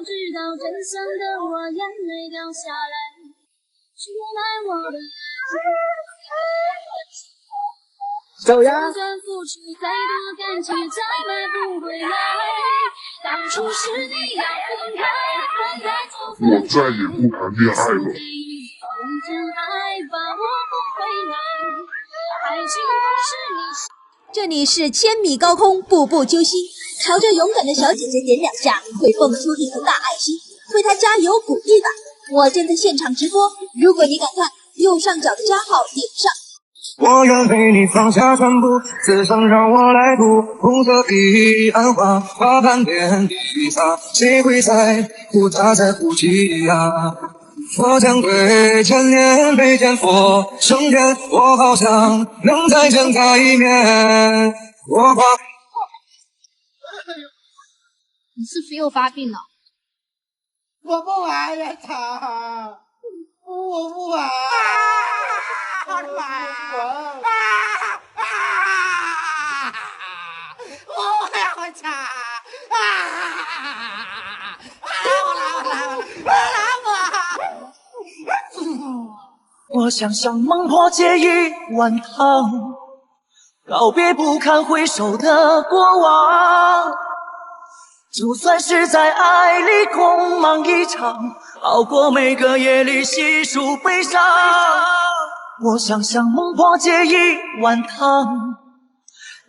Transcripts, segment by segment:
知道真相的我眼泪掉下来，出卖我的走呀！就算付出再多感情，再买不回来。当初是你要分开，分开就分开。我再也不谈恋爱了。用真爱把我哄回来，爱情不是你。这里是千米高空，步步揪心。朝着勇敢的小姐姐点两下，会蹦出一颗大爱心，为她加油鼓励吧！我正在现场直播，如果你敢看，右上角的加号点上。我愿为你放下全部，此生让我来读。红色彼岸花，花瓣遍地撒，谁会在乎它在乎气呀？佛前归千年没见佛升天，我好想能再见他一面。我挂。你是不是又发病了？我不玩了，他，我不玩。好玩！我要查！我想向孟婆借一碗汤，告别不堪回首的过往。就算是在爱里空忙一场，好过每个夜里细数悲伤。我想向孟婆借一碗汤，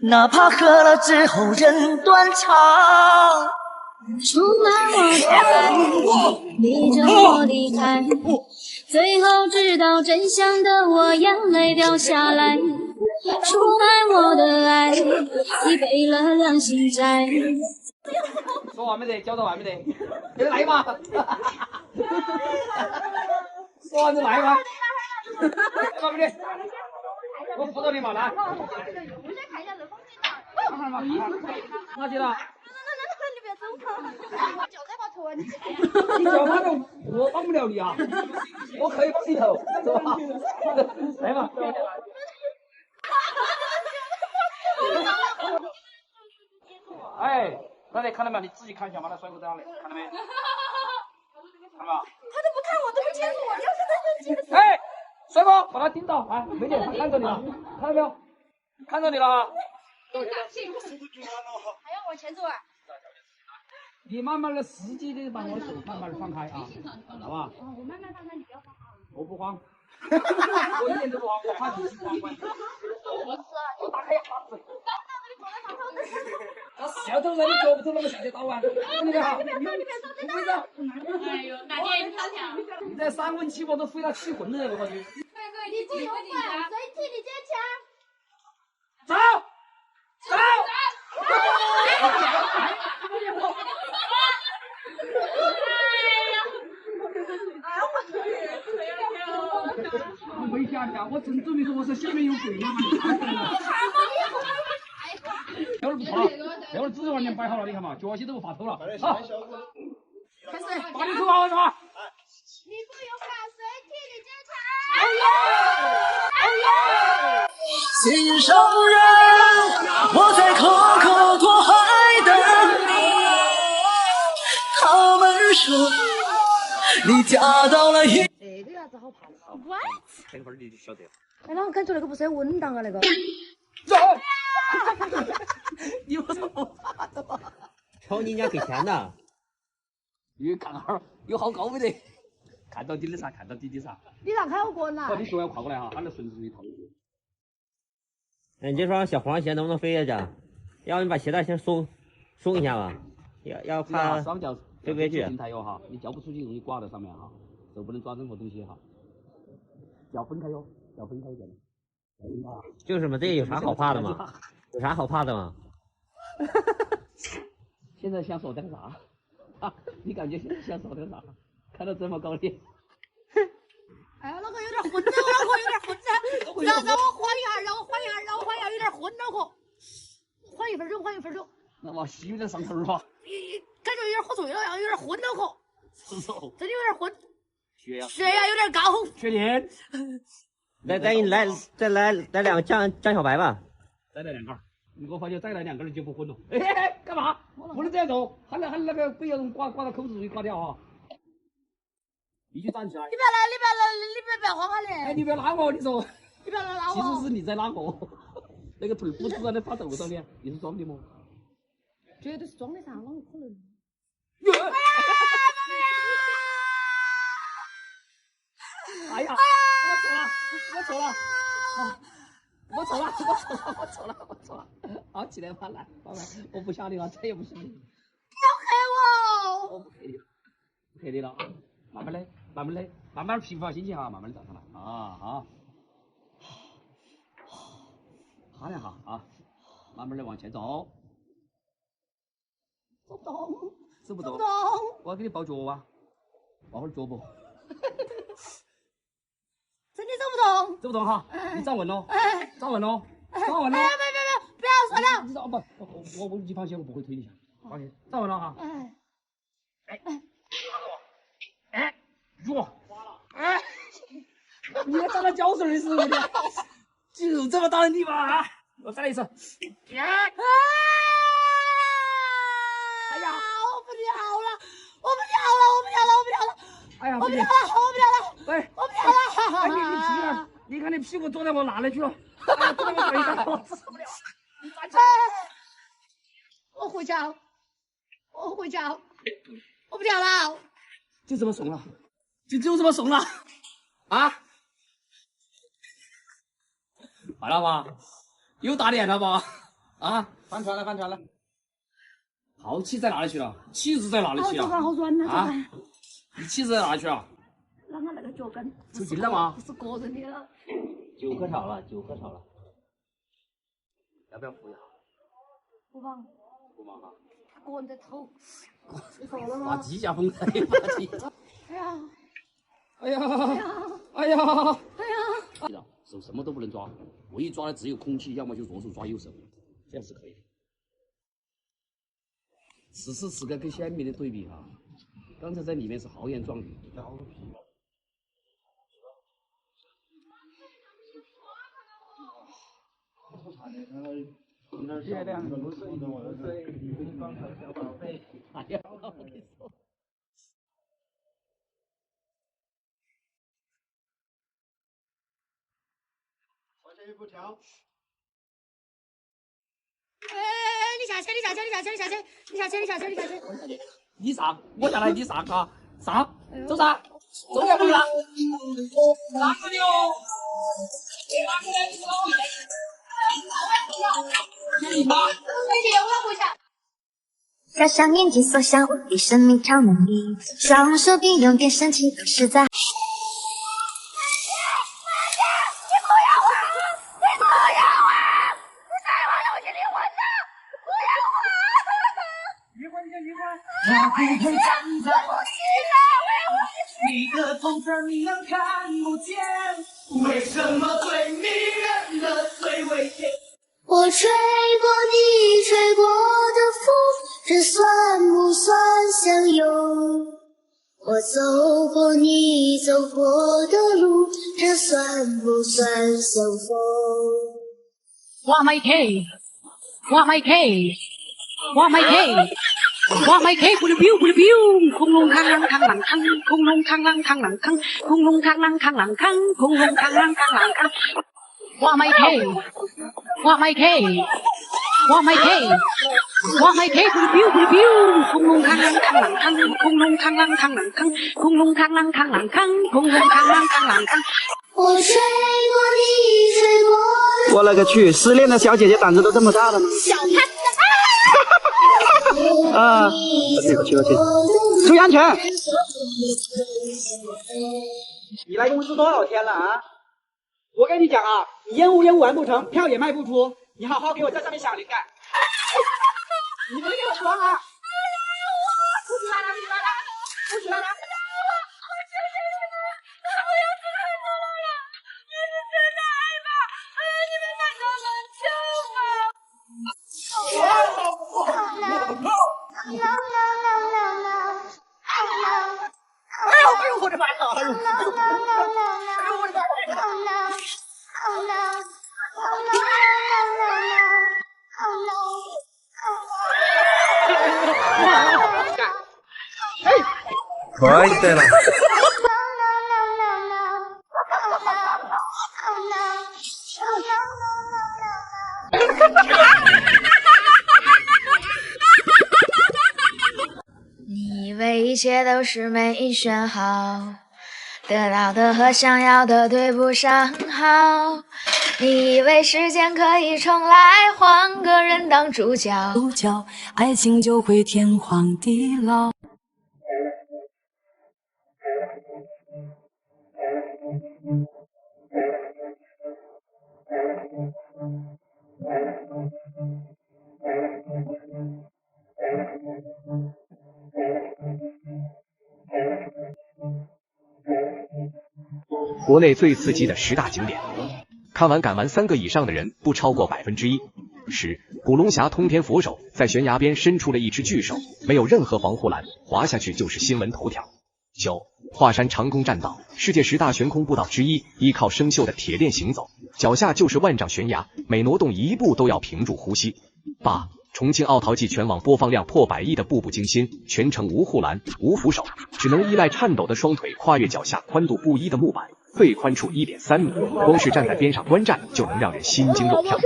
哪怕喝了之后人断肠。出卖我的爱，逼着我离开，最后知道真相的我眼泪掉下来。出卖我的爱，你背了良心债。说完没得？交代完没得？你来嘛！说完就来嘛！来没得？我扶着你嘛，来。我先看一下这风景嘛。哪去了？你不要走开！我就在把头啊！你叫他的，我帮不了你啊！我可以帮你头，是吧？来嘛！哎。刚才看到没有？你自己看一下嘛，那帅哥在哪里？看到没？看到没有？他都不看我，都不牵我，你要是在这接。哎，帅哥，把他盯到，哎，美女，他看着你了，看到没有？看着你了哈。还要我牵住啊？你慢慢的、实际的把我的手慢慢的放开啊，好吧？我慢慢放开，你不要慌。我不慌，我一点都不慌，我怕你是慌关。我打开牙齿。他小偷人，你脚不偷那么下去刀啊？你别好，你别走。哎呦，那你也漂亮。你在三文七我都飞到气魂了，我感觉。你不用管，身体你坚强。走，走。你没想想，我正准备说我说下面有鬼呢嘛。这会儿不错了，这会儿姿势完全摆好了，你看嘛，脚些都不发抖了。好，开始，把你出好是吧？你不用管，身体你坚强。哎呀！心上人，我在可可托海等你。他们说你嫁到了一。这个鸭子好怕。What？ 等会儿你就晓得了。哎，那我感觉那个不是很稳当啊，那个。走。你不是不怕的吗？瞧你家给钱的。你看哈，有好高没得？看到底的啥？看到底的啥？你咋开我过呢？哦，你脚要跨过来哈，他能顺着你头。哎，你这双小黄鞋能不能飞下去？要不你把鞋带先松一下吧，要怕双脚飞不飞去。平台哟哈，你脚不出去容易挂在上面哈，手不能抓任何东西哈。脚分开哟，脚分开一点。就是嘛，这有啥好怕的嘛？有啥好怕的吗？现在想说点啥？啊，你感觉现在想说点啥？看到这么高兴。哎呀，那个有点昏的，那个有点昏的，让我缓一下，让我缓一下，有点昏那个，缓一分钟。那么有点上头了。感觉有点喝醉了，有点昏那个。是哦。真的有点昏。血压有点高。确定。再来两个酱小白吧。再来2个。如果发现再来2个人就不混了。哎，干嘛？不能这样走，喊那个被人挂到口子里挂掉啊！必须站起来。你不要来，你不要晃我嘞！哎，你不要拉我，你说。你不要来拉我。其实是你在拉我。那个腿不自然的趴头上面，你是装的吗？绝对是装的噻，哪有可能？哎呀，我错了，我错了，好，起来吧，来，宝贝，我不想你了，再也不想你了。不要黑我！我不黑你了，不黑你了，慢慢平复好心情哈，慢慢站上来啊，好，哈两下啊，慢慢的往前走，走不动，走不动，我要给你抱脚啊，抱会儿脚不？真的走不动，走不动哈，你站稳喽，站稳喽，站稳喽。不要说了。你知道不？你放心，我不会推你下，放心，站稳了哈。哟，哎，你也站到脚水里是不是？就这么大的地方啊！我再来一次。哎呀，我不跳了！哎呀，我不跳了！喂，我不跳了！哎，你屁啊！你看你屁股坐在我哪里去了？坐在我腿上，我受不了。你站起来！我回家，我不跳了。就这么怂了，就这么怂了啊！好了吗？又打脸了吧？啊，翻船了！好气在哪里去了？气质在哪里去了？好软啊！你气质在哪里去了？啷个那个脚跟抽筋了吗？不是个人的了。酒喝少了，要不要扶一下？不忙哈。他个人在偷。把机架崩开，把机架。哎呀！手什么都不能抓，唯一抓的只有空气，要么就左手抓右手，这样是可以的。此时此刻更鲜明的对比啊！刚才在里面是豪言壮语。月亮不睡，月光和小宝贝。哎呀，我跟你说。完全不调。你下去！你上，我下来，你上啊！上，走噻，走呀，不上，上个的哦，上个的，小小年纪所向无敌，生命超能力，双手并用点深情都实在。我不配站在你的痛在你能看不见，为什么对你人的最危险？我吹过你吹过的风，这算不算相拥？我走过你走过的路，这算不算相逢？哇my K，不溜 biu， 空龙扛啷扛啷扛，空龙扛啷扛啷扛，空龙扛啷扛啷扛，空龙扛啷扛啷扛。哇 my K， 不溜 biu， 空龙扛啷扛啷扛，空龙扛啷扛啷扛，空龙扛啷扛啷扛，空龙扛啷扛啷扛。我吹过你吹过。我勒个去！失恋的小姐姐胆子都这么大的吗？小潘。啊！我去！注意安全！你来公司多少天了啊？我跟你讲啊，你业务完不成，票也卖不出，你好好给我在上面想灵感。你们给我装啊！不许来！我的妈呀！可以对了。你以为一切都是没选好，得到的和想要的对不上号。你以为时间可以重来，换个人当主角，爱情就会天荒地老。国内最刺激的10大景点，看完敢玩3个以上的人不超过1%。10. 古龙峡通天佛手在悬崖边伸出了一只巨手，没有任何防护栏，滑下去就是新闻头条。9. 华山长空栈道，世界10大悬空步道之一，依靠生锈的铁链行走，脚下就是万丈悬崖，每挪动一步都要屏住呼吸。8. 重庆奥陶纪全网播放量破100亿的步步惊心，全程无护栏、无扶手，只能依赖颤抖的双腿跨越脚下宽度不一的木板，最宽处1.3米，光是站在边上观战就能让人心惊肉跳。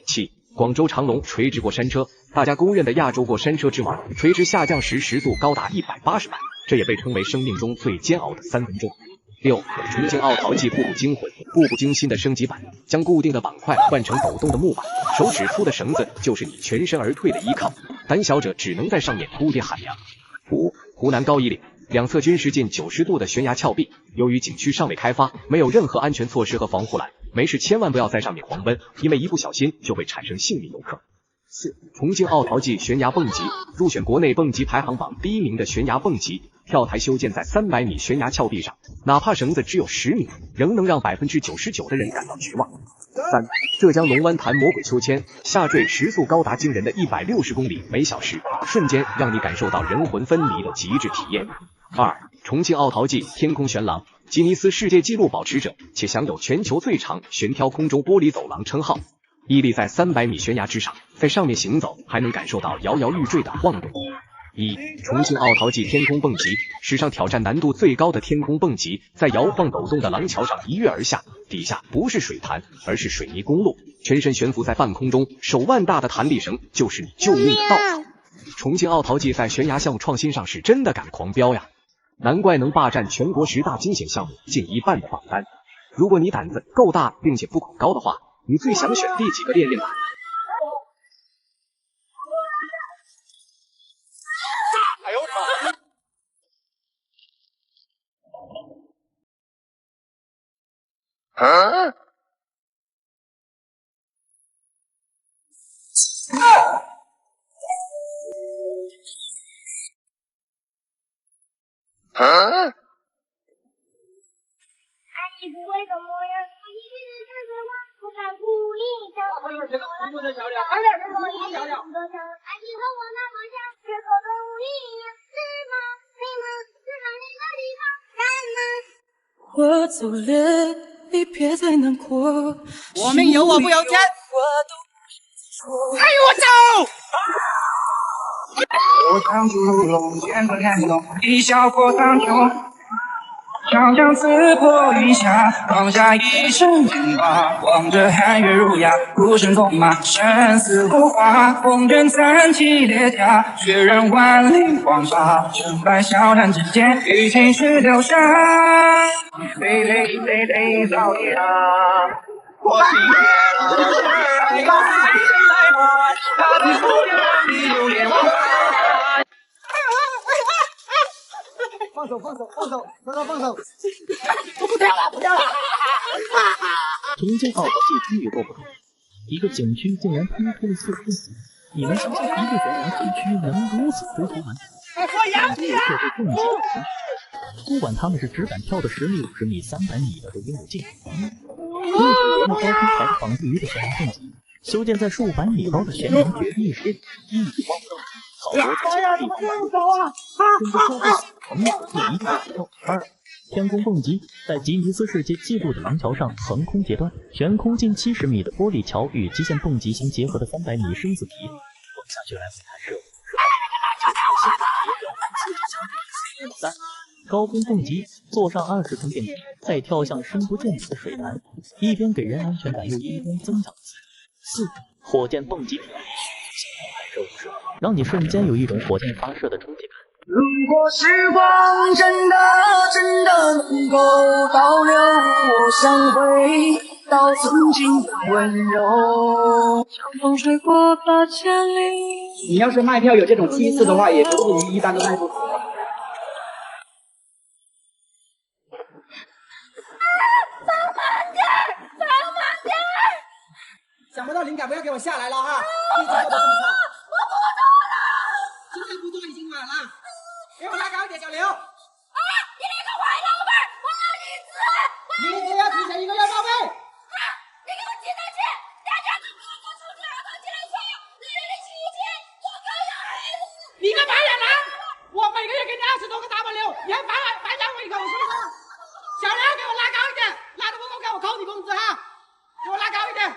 7. 广州长隆垂直过山车，大家公认的亚洲过山车之王，垂直下降时时速高达180迈，这也被称为生命中最煎熬的3分钟。6. 重庆奥陶纪步步惊魂，步步惊心的升级版，将固定的板块换成抖动的木板，手指粗的绳子就是你全身而退的依靠，胆小者只能在上面哭爹喊娘。5. 湖南高峪岭，两侧均是近90度的悬崖峭壁，由于景区尚未开发，没有任何安全措施和防护栏，没事千万不要在上面狂奔，因为一不小心就会产生性命游客。4. 重庆奥陶纪悬崖蹦极，入选国内蹦极排行榜第1名的悬崖蹦极，跳台修建在300米悬崖峭壁上，哪怕绳子只有10米，仍能让99%的人感到绝望。3. 浙江龙湾潭魔鬼秋千，下坠时速高达惊人的160公里每小时，瞬间让你感受到人魂分离的极致体验。2. 重庆奥陶纪天空悬廊，吉尼斯世界纪录保持者，且享有全球最长悬挑空中玻璃走廊称号。屹立在300米悬崖之上，在上面行走还能感受到摇摇欲坠的晃动。1. 重庆奥陶纪天空蹦极，史上挑战难度最高的天空蹦极，在摇晃抖动的廊桥上一跃而下，底下不是水潭，而是水泥公路，全身悬浮在半空中，手腕大的弹力绳就是你救命的稻草。重庆奥陶纪在悬崖项目创新上是真的敢狂飙呀，难怪能霸占全国10大惊险项目近一半的榜单。如果你胆子够大并且不恐高的话，你最想选第几个练练吧？哎呦我操！你不会怎么样，我一个人看着我，不敢哭一场。我有这个不能漂亮，快点，漂亮。爱情和我那么像，却口中无一样，是吗？是吗？是哪一个地方难吗？我走了，你别再难过。我命由我不由天。哎呦我操！我想出笼，见个看懂，一笑过苍穹。长江刺破云霞，放下一身牵挂，望着寒月如牙，孤身纵马，生死不化，风卷残骑列甲，血染万里黄沙，成败笑谈之间，与情绪流沙，飞飞飞飞到天涯。我心也来吧，他的姑娘你有脸吗？放手，放手，放手，让他放手！不跳了，不跳了！重庆奥陶纪真与众不同，一个景区竟然突破了4分。你能相信一个悬崖景区能如此追求完美？却被蹦极的人不管他们是只敢跳的10米、50米、300米的都应有尽有。6年的高空排仿鱼的悬崖蹦极，修建在数百米高的悬崖绝壁上，一眼望不到。好多地方甚至超过横也一定感受。2. 天空蹦极，在吉尼斯世界纪录的廊桥上横空截断，悬空近70米的玻璃桥与极限蹦极相结合的300米生死题，蹦下去来回弹射，3. 高空蹦极，坐上20根电梯，再跳向深不见底的水潭，一边给人安全感，又一边增长自信。4. 火箭蹦极，肉质，让你瞬间有一种火箭发射的冲击感。如果时光真的能够倒流，我想回到曾经的温柔。像风吹过8千里。你要是卖票有这种气势的话，也不至于一般都卖不出。想不到灵感，不要给我下来了哈！一直做的这么差。我不做了。今天不做已经晚了，给我拉高一点，小刘。啊！你那个坏老板，我要离职！离职要提前1个月报备。啊！你给我记得去，大家都给我做出2套进来说，来人的期间做高压黑。你个白眼狼！我每个月给你20多个大板瘤，你还反咬我一口是不是？小刘，给我拉高一点，拉得不够给我扣你工资哈！给我拉高一点。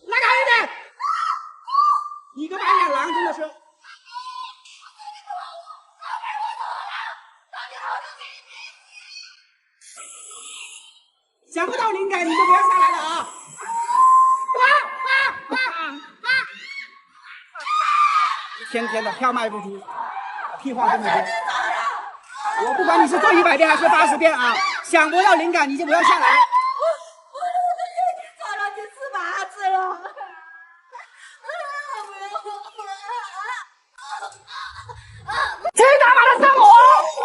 拉高一点！你个白眼狼，真的是！想不到灵感，你就不要下来了啊！一天天的票卖不出，屁话这么多。我不管你是做100遍还是80遍啊，想不到灵感你就不要下来了。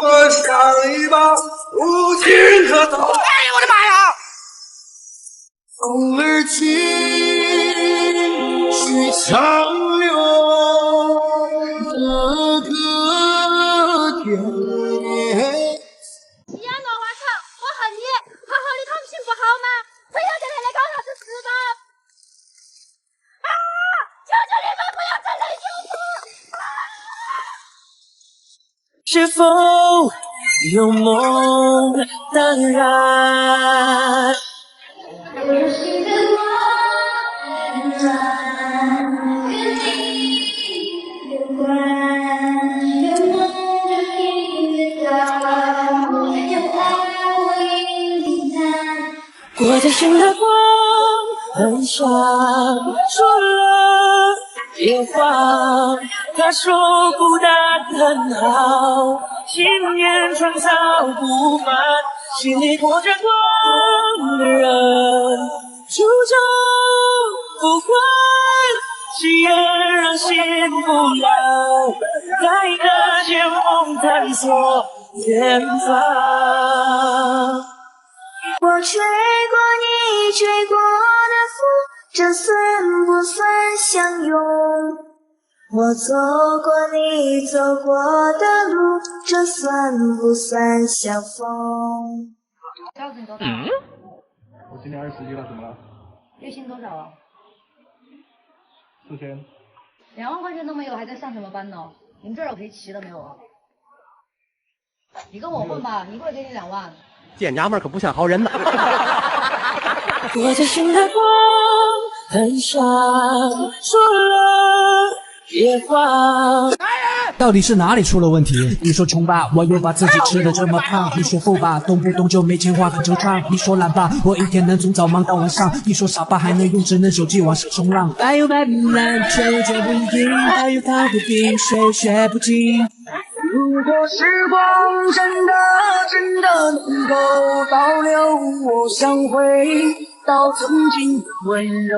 我像一把无情的刀，哎呦我的妈呀！风儿起，去长流这个天。西安诺花场，我恨你！好好的躺平不好吗？非要在这里搞啥子事吧？啊！求求你们不要再来救我！是否有梦当然？有心的我，跟你有关，有梦就听得到，有爱我一谈。我的心的光很闪，说了也忘。他说孤单很好，信念创造不凡，心里裹着光的人，初衷不换，心愿让心不老，带着前梦探索远方。我吹过你吹过的风，这算不算相拥？我走过你走过的路，这算不算相逢？小子你多大？我今年20了，怎么了？月薪多少啊？4000。2万块钱都没有，还在上什么班呢？你们这儿有赔齐的没有啊？你跟我混吧，一个月给你2万。见娘们可不像好人呐。我的心的光很闪，说了也忘。到底是哪里出了问题？你说穷吧，我又把自己吃得这么胖；你说富吧，动不动就没钱花很惆怅；你说懒吧，我一天能从早忙到晚上；你说傻吧，还能用智能手机往上冲浪。白又白不烂，却又绝不一定，还有他的病，学又学不精。如果时光真的能够倒流，我想回到曾经的温柔。